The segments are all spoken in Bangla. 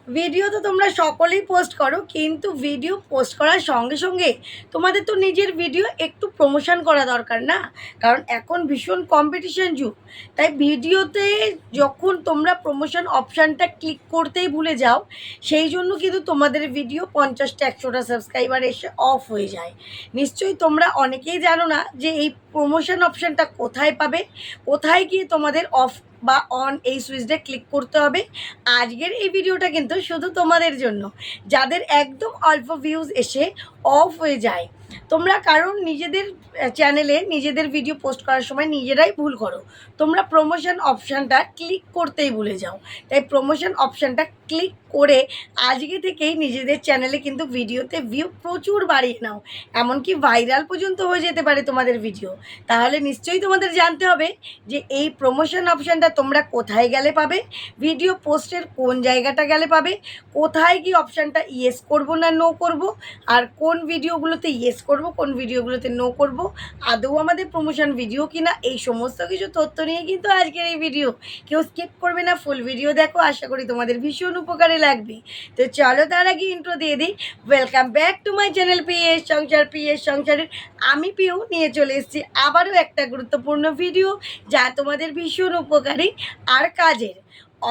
ভিডিও তো তোমরা সকলেই পোস্ট করো, কিন্তু ভিডিও পোস্ট করার সঙ্গে সঙ্গে তোমাদের তো নিজের ভিডিও একটু প্রমোশন করা দরকার না? কারণ এখন ভীষণ কম্পিটিশন যুগ। তাই ভিডিওতে যখন তোমরা প্রমোশন অপশানটা ক্লিক করতেই ভুলে যাও, সেই জন্য কিন্তু তোমাদের ভিডিও 50টা 100টা সাবস্ক্রাইবার এসে অফ হয়ে যায়। নিশ্চয়ই তোমরা অনেকেই জানো না যে এই প্রমোশন অপশানটা কোথায় পাবে, কোথায় গিয়ে তোমাদের অফ বা অন এই সুইচটা ক্লিক করতে হবে। আজকের এই ভিডিওটা কিন্তু শুধু তোমাদের জন্য, যাদের একদম অল্প ভিউজ এসে অফ হয়ে যায়। তোমরা কারণ নিজেদের চ্যানেলে নিজেদের ভিডিও পোস্ট করার সময় নিজেরাই ভুল করো, তোমরা প্রমোশন অপশানটা ক্লিক করতেই ভুলে যাও। তাই প্রমোশন অপশানটা ক্লিক করে আজকে থেকেই নিজেদের চ্যানেলে কিন্তু ভিডিওতে ভিউ প্রচুর বাড়িয়ে নাও, এমনকি ভাইরাল পর্যন্ত হয়ে যেতে পারে তোমাদের ভিডিও। তাহলে নিশ্চয়ই তোমাদের জানতে হবে যে এই প্রমোশন অপশানটা তোমরা কোথায় গেলে পাবে, ভিডিও পোস্টের কোন জায়গাটা গেলে পাবে, কোথায় কি অপশানটা ইয়েস করব না নো করব, আর কোন ভিডিওগুলোতে ইয়েস করব কোন ভিডিওগুলোতে নো করব, আদৌ আমাদের প্রমোশন ভিডিও কিনা, এই সমস্ত কিছু তথ্য নিয়ে কিন্তু আজকের এই ভিডিও। কেউ স্কিপ করবে না, ফুল ভিডিও দেখো, আশা করি তোমাদের ভীষণ উপকারে লাগবে। তো চলো তার আগে ইন্ট্রো দিয়ে দিই। Welcome back to my channel PS সংসার। পিএস সংসারের আমি পিউ নিয়ে চলে এসেছি আবারও একটা গুরুত্বপূর্ণ ভিডিও, যা তোমাদের ভীষণ উপকারী আর কাজের।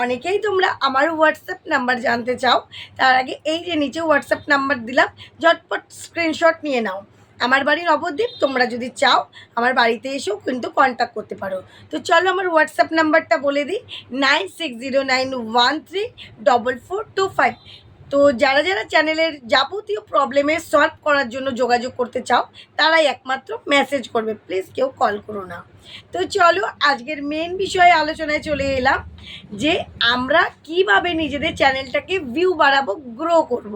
অনেকেই তোমরা আমার হোয়াটসঅ্যাপ নাম্বার জানতে চাও, তার আগে এই যে নিচে হোয়াটসঅ্যাপ নাম্বার দিলাম, ঝটপট স্ক্রিনশট নিয়ে নাও। আমার বাড়ি নবদ্বীপ, তোমরা যদি চাও আমার বাড়িতে এসেও কিন্তু কন্ট্যাক্ট করতে পারো। তো চলো আমার হোয়াটসঅ্যাপ নাম্বারটা বলে দিই, 9609134425। তো যারা যারা চ্যানেলের যাবতীয় প্রবলেমের সলভ করার জন্য যোগাযোগ করতে চাও, তারাই একমাত্র মেসেজ করবে, প্লিজ কেউ কল করো না। তো চলো আজকের মেন বিষয়ে আলোচনায় চলে এলাম, যে আমরা কিভাবে নিজেদের চ্যানেলটাকে ভিউ বাড়াবো, গ্রো করব।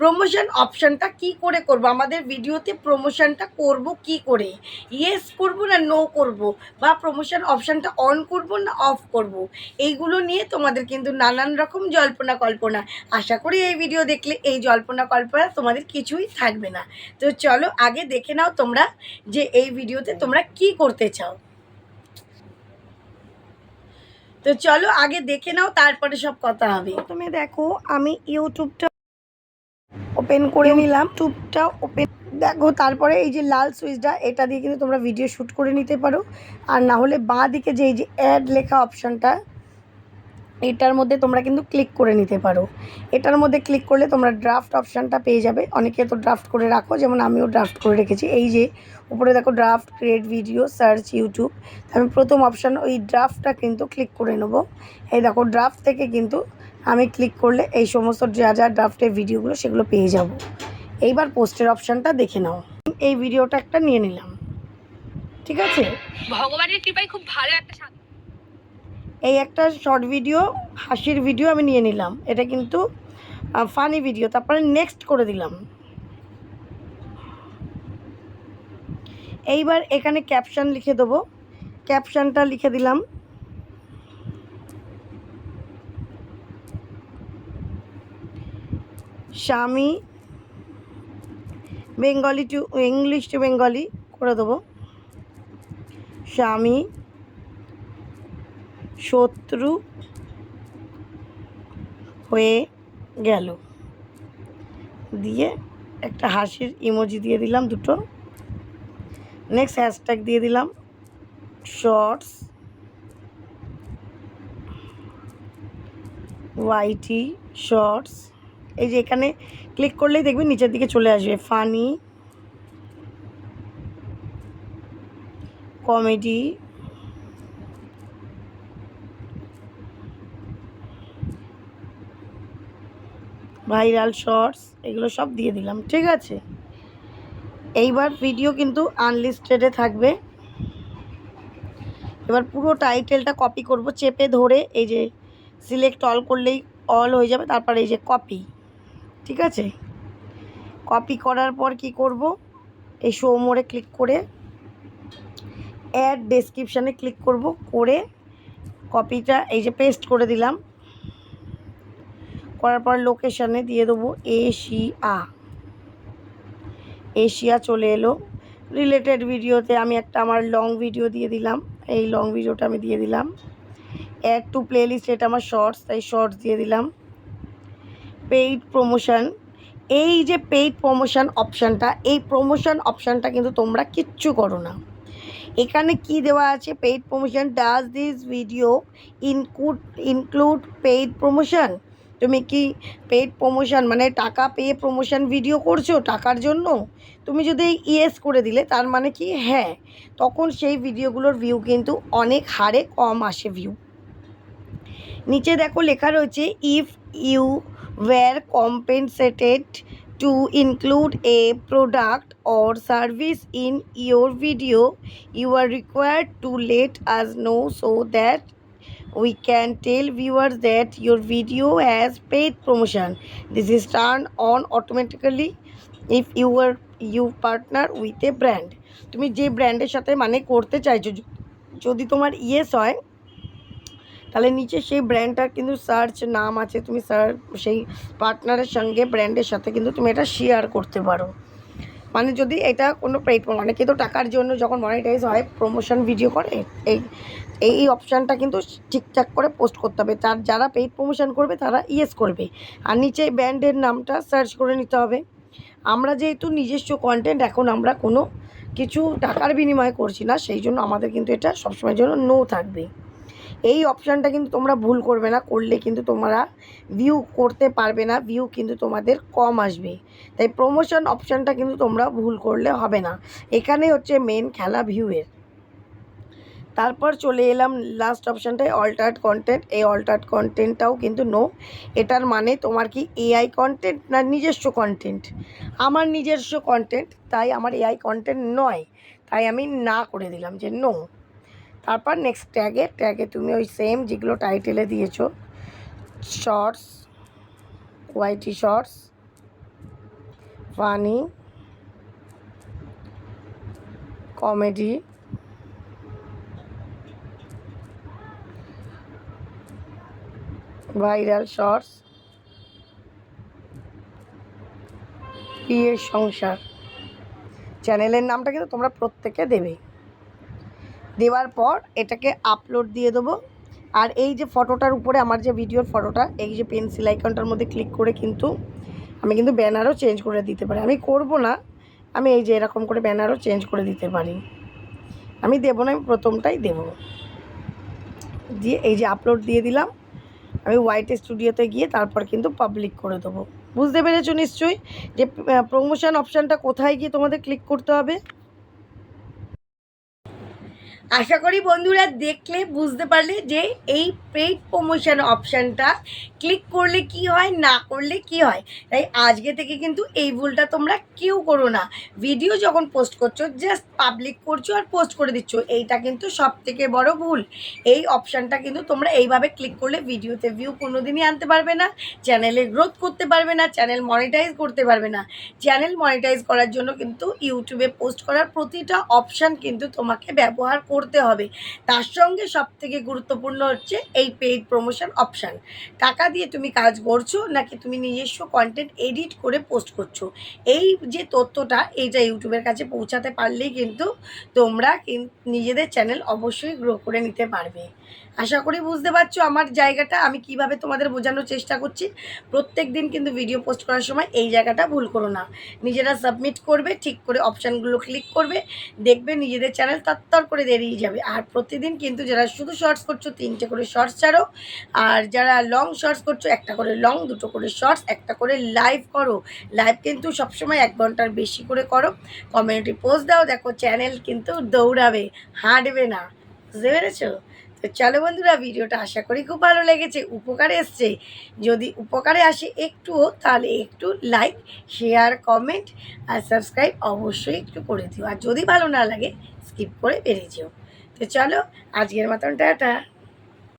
প্রমোশন অপশানটা কি করে করব, আমাদের ভিডিওতে প্রমোশনটা করব কি করে, ইয়েস করব না নো করব, বা প্রমোশন অপশানটা অন করব না অফ করব, এইগুলো নিয়ে তোমাদের কিন্তু নানান রকম জল্পনা কল্পনা। আশা করি এই ভিডিও দেখলে এই জল্পনা কল্পনা তোমাদের কিছুই থাকবে না। তো চলো আগে দেখে নাও তোমরা যে এই ভিডিওতে তোমরা কি করতে চাও। তো চলো আগে দেখে নাও, তারপরে সব কথা হবে। তুমি দেখো আমি ইউটিউবটা ওপেন করে নিলাম, ইউটিউবটা ওপেন দেখো, তারপরে এই যে লাল সুইচটা, এটা দিয়ে কিন্তু তোমরা ভিডিও শ্যুট করে নিতে পারো। আর না হলে বাঁ দিকে যে এই যে অ্যাড লেখা অপশানটা, এটার মধ্যে তোমরা কিন্তু ক্লিক করে নিতে পারো। এটার মধ্যে ক্লিক করলে তোমরা ড্রাফট অপশানটা পেয়ে যাবে। অনেকে তো ড্রাফট করে রাখো, যেমন আমিও ড্রাফট করে রেখেছি। এই যে উপরে দেখো draft, create video, search YouTube. আমি প্রথম অপশান ওই ড্রাফটটা কিন্তু ক্লিক করে নেবো। এই দেখো ড্রাফট থেকে কিন্তু আমি ক্লিক করলে এই সমস্ত যা যা ড্রাফটের ভিডিওগুলো সেগুলো পেয়ে যাব। এইবার পোস্টের অপশানটা দেখে নাও। এই ভিডিওটা একটা নিয়ে নিলাম, ঠিক আছে, ভগবানের কৃপায় খুব ভালো একটা এই একটা শর্ট ভিডিও, হাসির ভিডিও আমি নিয়ে নিলাম। এটা কিন্তু ফানি ভিডিও। তারপরে নেক্সট করে দিলাম। এইবার এখানে ক্যাপশন লিখে দেবো, ক্যাপশনটা লিখে দিলাম স্বামী Bengali to English to Bengali করে দেবো, স্বামী শত্রু হয়ে গেল, দিয়ে একটা হাসির ইমোজি দিয়ে দিলাম দুটো। নেক্সট হ্যাশট্যাগ দিয়ে দিলাম শর্টস ওয়াইটি শর্টস। এই যে এখানে ক্লিক করলেই দেখবেন নিচের দিকে চলে আসবে ফানি কমেডি ভাইরাল শর্টস, এগুলো সব দিয়ে দিলাম, ঠিক আছে। এইবার ভিডিও কিন্তু আনলিস্টেডে থাকবে। এবার পুরো টাইটেলটা কপি করব, চেপে ধরে এই যে সিলেক্ট অল করলেই অল হয়ে যাবে। তারপরে এই যে কপি, ঠিক আছে। কপি করার পর কি করব, এই শো মোড়ে ক্লিক করে অ্যাড ডেসক্রিপশানে ক্লিক করব, করে কপিটা এই যে পেস্ট করে দিলাম। করার পর লোকেশানে দিয়ে দেবো এশিয়া চলে এলো। রিলেটেড ভিডিওতে আমি একটা আমার লং ভিডিও দিয়ে দিলাম, এই লং ভিডিওটা আমি দিয়ে দিলাম। অ্যাড টু প্লেলিস্ট, এটা আমার শর্টস, তাই শর্টস দিয়ে দিলাম। পেইড প্রমোশন, এই যে পেইড প্রমোশন অপশানটা, এই প্রমোশন অপশানটা কিন্তু তোমরা কিচ্ছু করো না। এখানে কি দেওয়া আছে, paid promotion, does this video include paid promotion. তুমি কি পেইড প্রমোশন মানে টাকা পেয়ে প্রমোশন ভিডিও করছো টাকার জন্য? তুমি যদি ইয়েস করে দিলে তার মানে কি হ্যাঁ, তখন সেই ভিডিওগুলোর ভিউ কিন্তু অনেক হারে কম আসে ভিউ। নিচে দেখো লেখা রয়েছে, if you were compensated to include a product or service in your video you are required to let us know so that we can tell viewers that your video has paid promotion. This is turned on automatically if you partner with a brand. তুমি যে ব্র্যান্ডের সাথে মানে করতে চাইছো, যদি তোমার ইয়েস হয় তাহলে নিচে সেই ব্র্যান্ডটার কিন্তু সার্চ নাম আছে, তুমি সেই পার্টনারের সঙ্গে ব্র্যান্ডের সাথে কিন্তু তুমি এটা শেয়ার করতে পারো। মানে যদি এটা কোনো পেইড মানে কিন্তু টাকার জন্য যখন মনিটাইজ হয় প্রমোশন ভিডিও করে, এই অপশানটা কিন্তু ঠিকঠাক করে পোস্ট করতে হবে। তার যারা পেইড প্রমোশন করবে তারা ইয়েস করবে, আর নিচে ব্র্যান্ডের নামটা সার্চ করে নিতে হবে। আমরা যেহেতু নিজস্ব কন্টেন্ট এখন আমরা কোনো কিছু টাকার বিনিময়ে করছি না, সেই জন্য আমাদের কিন্তু এটা সবসময়ের জন্য নো থাকবে। এই অপশানটা কিন্তু তোমরা ভুল করবে না, করলে কিন্তু তোমরা ভিউ করতে পারবে না, ভিউ কিন্তু তোমাদের কম আসবে। তাই প্রমোশন অপশানটা কিন্তু তোমরা ভুল করলে হবে না। এখানে হচ্ছে মেন খেলা ভিউয়ের। তারপর চলে এলাম লাস্ট অপশানটায়, অল্টার্ড কন্টেন্ট। এই অল্টার্ড কন্টেন্টটাও কিন্তু নো। এটার মানে তোমার কি এআই কন্টেন্ট না নিজস্ব কন্টেন্ট? আমার নিজস্ব কন্টেন্ট, তাই আমার এআই কন্টেন্ট নয়, তাই আমি না করে দিলাম যে নো। তারপর নেক্সট ট্যাগে তুমি ওই সেম যেগুলো টাইটেলে দিয়েছো, shorts, YT shorts, funny, comedy, viral shorts, বিয়ের সংসার, চ্যানেলের নামটা কিন্তু তোমরা প্রত্যেকে দেবে। দেওয়ার পর এটাকে আপলোড দিয়ে দেবো। আর এই যে ফটোটার উপরে আমার যে ভিডিওর ফটোটা, এই যে পেন্সিল আইকনটার মধ্যে ক্লিক করে কিন্তু আমি কিন্তু ব্যানারও চেঞ্জ করে দিতে পারি। আমি করব না, আমি এই যে এরকম করে ব্যানারও চেঞ্জ করে দিতে পারি। আমি দেবো না, আমি প্রথমটাই দেব। দিয়ে এই যে আপলোড দিয়ে দিলাম, আমি হোয়াইট স্টুডিওতে গিয়ে তারপর কিন্তু পাবলিক করে দেবো। বুঝতে পেরেছো নিশ্চয়ই যে প্রমোশন অপশানটা কোথায় গিয়ে তোমাদের ক্লিক করতে হবে। আশা করি বন্ধুরা দেখলে বুঝতে পারলে যে এই পেইড প্রমোশন অপশানটা ক্লিক করলে কি হয়, না করলে কি হয়। তাই আজকে থেকে কিন্তু এই ভুলটা তোমরা কেউ করো না। ভিডিও যখন পোস্ট করছো জাস্ট পাবলিক করছো আর পোস্ট করে দিচ্ছ, এইটা কিন্তু সব থেকে বড় ভুল। এই অপশানটা কিন্তু তোমরা এইভাবে ক্লিক করলে ভিডিওতে ভিউ কোনোদিনই আনতে পারবে না, চ্যানেলে গ্রোথ করতে পারবে না, চ্যানেল মনিটাইজ করতে পারবে না। চ্যানেল মনিটাইজ করার জন্য কিন্তু ইউটিউবে পোস্ট করার প্রতিটা অপশান কিন্তু তোমাকে ব্যবহার করতে হবে। তার সঙ্গে সবথেকে গুরুত্বপূর্ণ হচ্ছে এই পেইড প্রমোশন অপশান। টাকা দিয়ে তুমি কাজ করছো নাকি তুমি নিজস্ব কন্টেন্ট এডিট করে পোস্ট করছো, এই যে তথ্যটা এইটা ইউটিউবের কাছে পৌঁছাতে পারলেই কিন্তু তোমরা নিজেদের চ্যানেল অবশ্যই গ্রো করে নিতে পারবে। আশা করি বুঝতে পারছো আমার জায়গাটা আমি কিভাবে তোমাদের বোঝানোর চেষ্টা করছি। প্রত্যেক দিন কিন্তু ভিডিও পোস্ট করার সময় এই জায়গাটা ভুল করো না। নিজেরা সাবমিট করবে, ঠিক করে অপশানগুলো ক্লিক করবে, দেখবে নিজেদের চ্যানেল তত্তর করে বেরিয়ে যাবে। আর প্রতিদিন কিন্তু যারা শুধু শর্টস করছো 3টে করে শর্টস ছাড়ো, আর যারা লং শর্টস করছো 1টা করে লং, 2টো করে শর্টস, 1টা করে লাইভ করো। লাইভ কিন্তু সবসময় 1 ঘন্টার বেশি করে করো। কমিউনিটি পোস্ট দাও, দেখো চ্যানেল কিন্তু দৌড়াবে, হাঁটবে না। বুঝতে পেরেছো? তো চলো বন্ধুরা, ভিডিওটা আশা করি খুব ভালো লেগেছে, উপকারে এসছে। যদি উপকারে আসে একটুও, তাহলে একটু লাইক, শেয়ার, কমেন্ট আর সাবস্ক্রাইব অবশ্যই একটু করে দিও। আর যদি ভালো না লাগে স্কিপ করে বেরিয়ে যেও। তো চলো আজকের মতন টাটা।